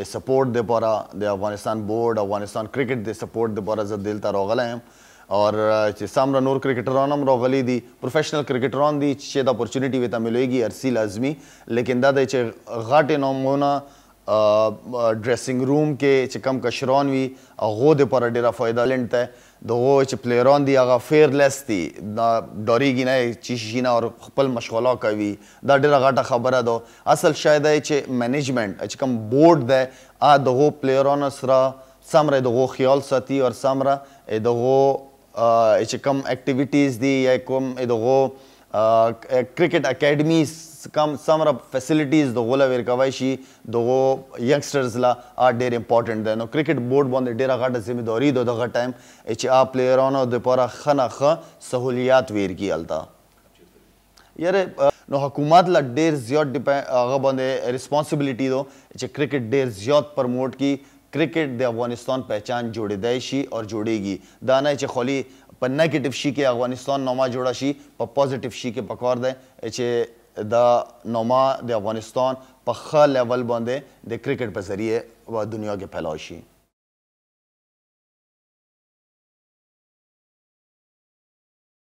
سپورट د پاره د افغانستان بورډ افغانستان کرکټ د سپورट د پاره زه دلته راغلی یم اور چې څومره نور کرکټران هم راغلي دي پروفیشنل کرکټران دي چې د اپورچونیټي ورته ملیږي هرڅي لازمي لیکن دا دی چې غټې نومونه ډریسنګ روم کې چې کم کشران وي هغو دپاره ډېره فایده لینډ دی د هغو چې پلیران دي هغه فیرلیس دي ډارېږي نه چې شي نه او خپل مشغله کوي دا ډېره غټه خبره ده اصل شاید دی چې مینجمنټ چې کوم بورډ دی هغه د هغو پلیرانو سره څومره د هغو خیال ساتي او څومره د هغو چې کوم اکټیویټیز دي یا کوم د هغو کرکټ اکیډمیز کم څومره فیسلیټیز د هغو له ورکوی شي د هغو ینګسټرز له ډېر امپارټنټ دی نو کرکټ بورډ باندې ډېره غټه ذمهداري ده دغه ټایم چې هغه پلیرانو دپاره ښه نه ښه سهولیات ورکړي هلته یاره نو حکومت له ډېر زیات هغه باندې ریسپانسبلیټي ده چې کرکټ ډېر زیات پرموټ کړي کرکټ د افغانستان پہچان جوړېدی شي او جوړېږي دا نه چې خالي په نیگیټیو شي کې افغانستان نامه جوړه شي په پازیټیو شي کې پکار دی چې دا نامه د افغانستان په ښه لیول باندې د کرکټ په ذریعه دنیا کې پھیلاو شي